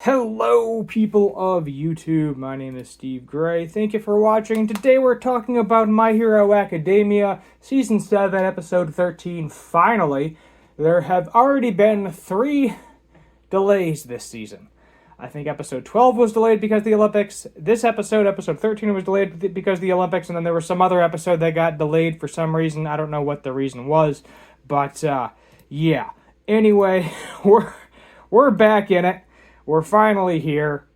Hello, people of YouTube. My name is Steve Gray. Thank you for watching. Today we're talking about My Hero Academia, Season 7, Episode 13. Finally, there have already been 3 delays this season. I think Episode 12 was delayed because of the Olympics. This episode, Episode 13, was delayed because of the Olympics. And then there was some other episode that got delayed for some reason. I don't know what the reason was. But, yeah. Anyway, we're back in it. We're finally here.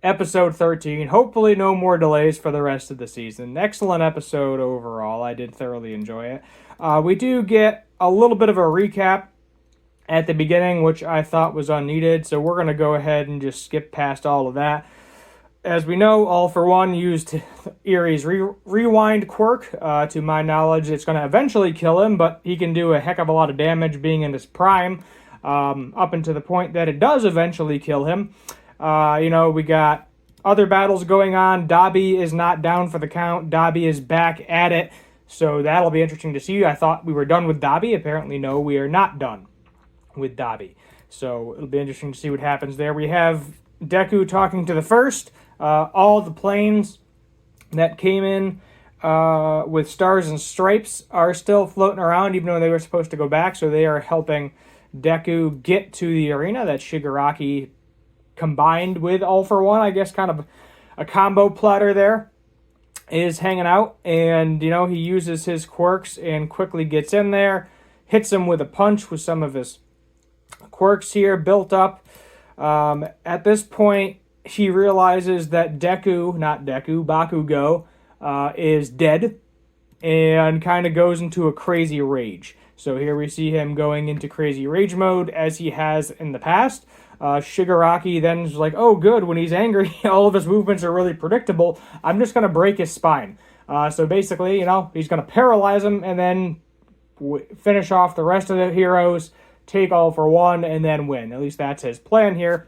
Episode 13. Hopefully no more delays for the rest of the season. Excellent episode overall. I did thoroughly enjoy it. We do get a little bit of a recap at the beginning, which I thought was unneeded. So we're going to go ahead and just skip past all of that. As we know, All For One used Erie's rewind quirk. To my knowledge, it's going to eventually kill him, but he can do a heck of a lot of damage being in his prime. Up until the point that it does eventually kill him. We got other battles going on. Dabi is not down for the count. Dabi is back at it. So that'll be interesting to see. I thought we were done with Dabi. Apparently, no, we are not done with Dabi. So it'll be interesting to see what happens there. We have Deku talking to the First. All the planes that came in with stars and stripes are still floating around, even though they were supposed to go back. So they are helping Deku get to the arena that Shigaraki combined with All For One. I guess kind of a combo platter there is hanging out. And, he uses his quirks and quickly gets in there. Hits him with a punch with some of his quirks here built up. At this point, he realizes that Bakugo, is dead. And kind of goes into a crazy rage. So here we see him going into crazy rage mode as he has in the past. Shigaraki then is like, oh good, when he's angry, all of his movements are really predictable. I'm just going to break his spine. So basically, he's going to paralyze him and then finish off the rest of the heroes, take All For One, and then win. At least that's his plan here.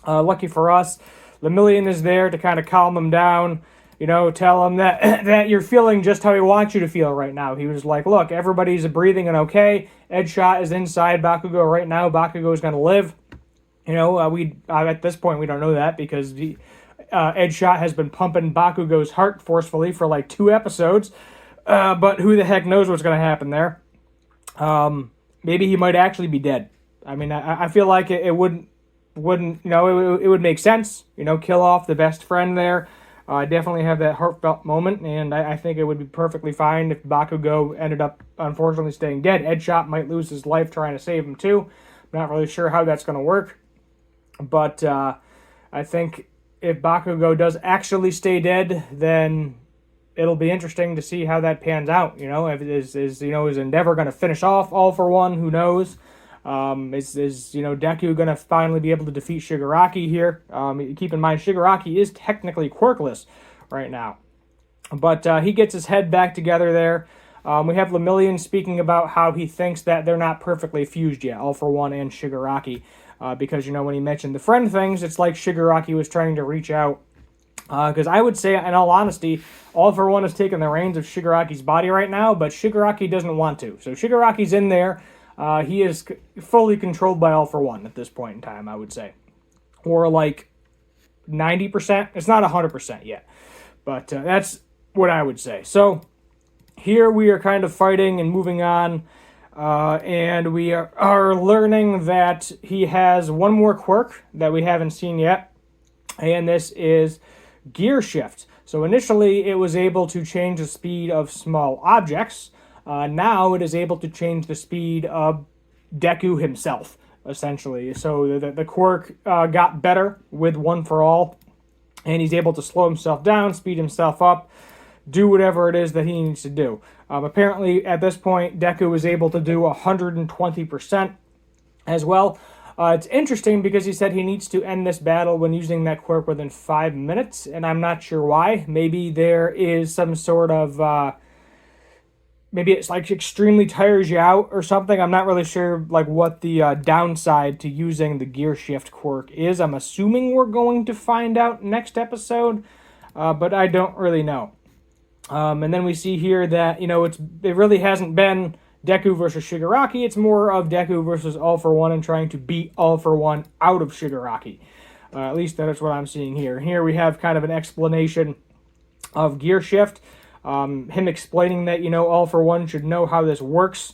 Lucky for us, Lemillion is there to kind of calm him down. Tell him that you're feeling just how he wants you to feel right now. He was like, look, everybody's breathing and okay. Edgeshot is inside Bakugo right now. Bakugo is going to live. At this point, we don't know that because Edgeshot has been pumping Bakugo's heart forcefully for like 2 episodes. But who the heck knows what's going to happen there. Maybe he might actually be dead. I mean, I feel like it wouldn't, it would make sense. Kill off the best friend there. I definitely have that heartfelt moment, and I think it would be perfectly fine if Bakugo ended up, unfortunately, staying dead. Edgeshot might lose his life trying to save him, too. I'm not really sure how that's going to work. But I think if Bakugo does actually stay dead, then it'll be interesting to see how that pans out. If is Endeavor going to finish off All For One? Who knows? Is Deku going to finally be able to defeat Shigaraki here? Keep in mind, Shigaraki is technically quirkless right now. But he gets his head back together there. We have Lemillion speaking about how he thinks that they're not perfectly fused yet, All For One and Shigaraki. Because, when he mentioned the friend things, it's like Shigaraki was trying to reach out. Because I would say, in all honesty, All For One has taken the reins of Shigaraki's body right now, but Shigaraki doesn't want to. So Shigaraki's in there. He is fully controlled by All For One at this point in time, I would say. Or like 90%. It's not 100% yet. But that's what I would say. So here we are kind of fighting and moving on. And we are learning that he has one more quirk that we haven't seen yet. And this is Gear Shift. So initially it was able to change the speed of small objects. Now it is able to change the speed of Deku himself, essentially. So the quirk got better with One For All, and he's able to slow himself down, speed himself up, do whatever it is that he needs to do. Apparently, at this point, Deku is able to do 120% as well. It's interesting because he said he needs to end this battle when using that quirk within 5 minutes, and I'm not sure why. Maybe there is some sort of... maybe it's like extremely tires you out or something. I'm not really sure like what the downside to using the Gear Shift quirk is. I'm assuming we're going to find out next episode, but I don't really know. And then we see here that, it really hasn't been Deku versus Shigaraki, it's more of Deku versus All For One and trying to beat All For One out of Shigaraki. At least that's what I'm seeing here. Here we have kind of an explanation of Gear Shift. Him explaining that, All For One should know how this works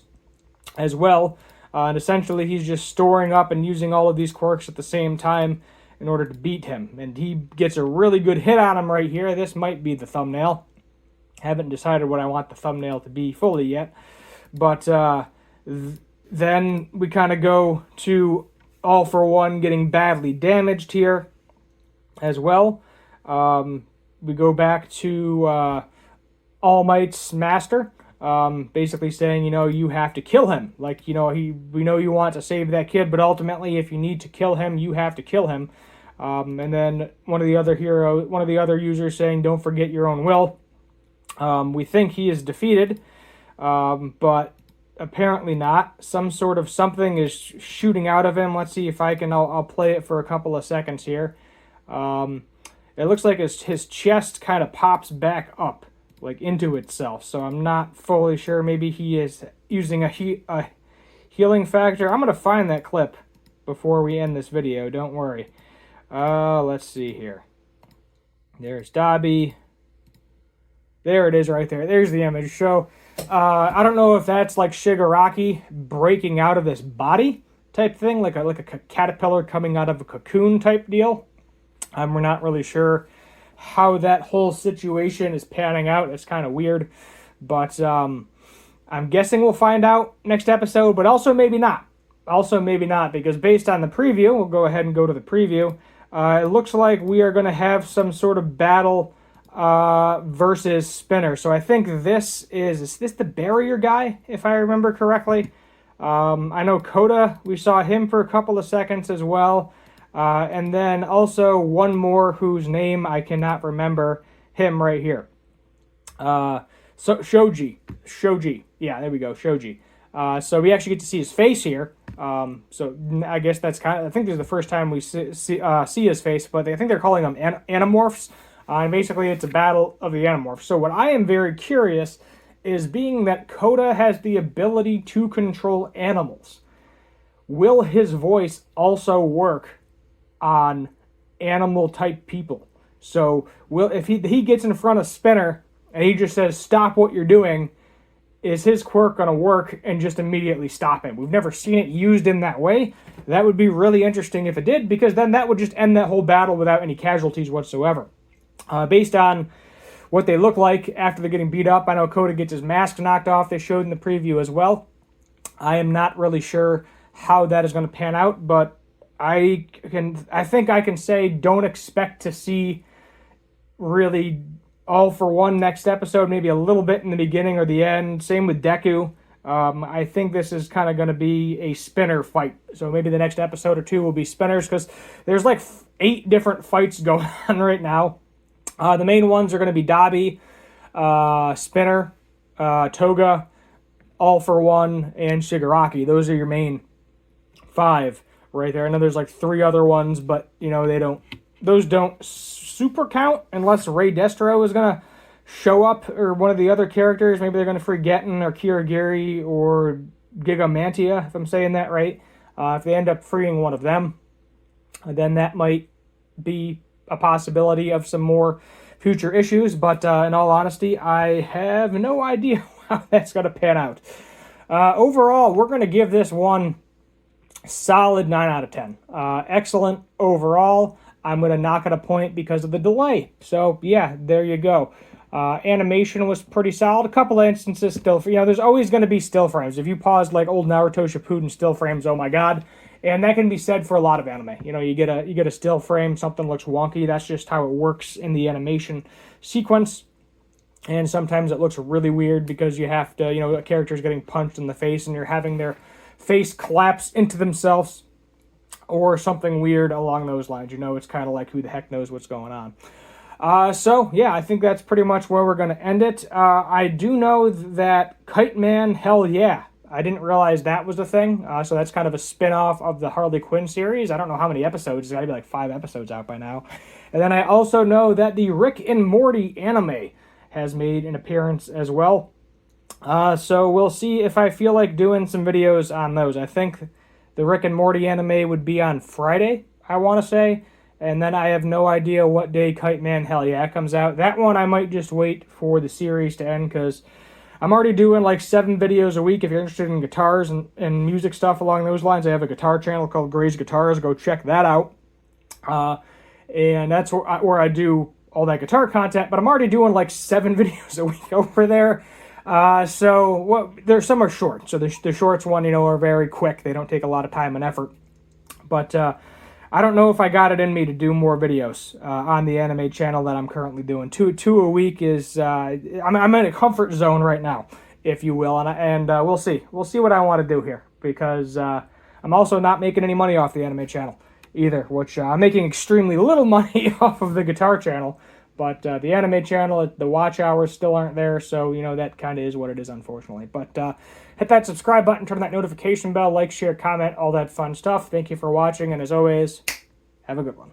as well. And essentially he's just storing up and using all of these quirks at the same time in order to beat him. And he gets a really good hit on him right here. This might be the thumbnail. Haven't decided what I want the thumbnail to be fully yet. But then we kind of go to All For One getting badly damaged here as well. We go back to All Might's master, basically saying, you have to kill him. Like, we know you want to save that kid, but ultimately, if you need to kill him, you have to kill him. And then one of the other users saying, don't forget your own will. We think he is defeated, but apparently not. Some sort of something is shooting out of him. Let's see if I'll play it for a couple of seconds here. It looks like his chest kind of pops back up, like into itself. So I'm not fully sure. Maybe he is using a healing factor. I'm going to find that clip before we end this video. Don't worry. Let's see here. There's Dabi. There it is right there. There's the image. So I don't know if that's like Shigaraki breaking out of this body type thing, like a caterpillar coming out of a cocoon type deal. We're not really sure how that whole situation is panning out. It's kind of weird, but I'm guessing we'll find out next episode, but also maybe not. Because based on the preview, we'll go ahead and go to the preview. It looks like we are going to have some sort of battle versus Spinner. So I think is this the barrier guy, if I remember correctly? I know Koda, we saw him for a couple of seconds as well. And then also one more whose name I cannot remember, him right here. So Shoji. Yeah, there we go, Shoji. So we actually get to see his face here. So I guess I think this is the first time we see his face, but I think they're calling them Animorphs. And basically it's a battle of the Animorphs. So what I am very curious is, being that Koda has the ability to control animals, will his voice also work on animal type people? So if he gets in front of Spinner and he just says, stop what you're doing, is his quirk going to work and just immediately stop him? We've never seen it used in that way. That would be really interesting if it did, because then that would just end that whole battle without any casualties whatsoever. Based on what they look like after they're getting beat up, I know Koda gets his mask knocked off. They showed in the preview as well. I am not really sure how that is going to pan out, but I think I can say don't expect to see really All For One next episode, maybe a little bit in the beginning or the end. Same with Deku. I think this is kind of going to be a Spinner fight. So maybe the next episode or two will be Spinners, because there's like 8 different fights going on right now. The main ones are going to be Dabi, Spinner, Toga, All For One, and Shigaraki. Those are your main 5 right there. I know there's like 3 other ones, but those don't super count unless Ray Destro is going to show up, or one of the other characters. Maybe they're going to free Getten or Kirigiri or Gigamantia, if I'm saying that right. If they end up freeing one of them, then that might be a possibility of some more future issues. But in all honesty, I have no idea how that's going to pan out. Overall, we're going to give this one solid 9 out of 10. Excellent overall. I'm going to knock it a point because of the delay. So yeah, there you go. Animation was pretty solid. A couple of instances still, there's always going to be still frames. If you paused like old Naruto Shippuden still frames, oh my god. And that can be said for a lot of anime. You get a still frame, something looks wonky. That's just how it works in the animation sequence. And sometimes it looks really weird because you have to, a character's getting punched in the face and you're having their face collapse into themselves or something weird along those lines. It's kind of like, who the heck knows what's going on. So yeah, I think that's pretty much where we're going to end it. I do know that Kite Man, hell yeah. I didn't realize that was a thing. So that's kind of a spin-off of the Harley Quinn series. I don't know how many episodes. There's got to be like 5 episodes out by now. And then I also know that the Rick and Morty anime has made an appearance as well. So we'll see if I feel like doing some videos on those. I think the Rick and Morty anime would be on Friday, I want to say. And then I have no idea what day Kite Man Hell Yeah comes out. That one I might just wait for the series to end, because I'm already doing like 7 videos a week. If you're interested in guitars and music stuff along those lines, I have a guitar channel called Gray's Guitars. Go check that out. And that's where I do all that guitar content. But I'm already doing like 7 videos a week over there. There's some are short. So the shorts one, are very quick. They don't take a lot of time and effort. But I don't know if I got it in me to do more videos on the anime channel that I'm currently doing. Two a week is I'm in a comfort zone right now, if you will, and we'll see. We'll see what I want to do here, because I'm also not making any money off the anime channel either, which I'm making extremely little money off of the guitar channel. But the anime channel, the watch hours still aren't there, so, that kind of is what it is, unfortunately. But hit that subscribe button, turn that notification bell, like, share, comment, all that fun stuff. Thank you for watching, and as always, have a good one.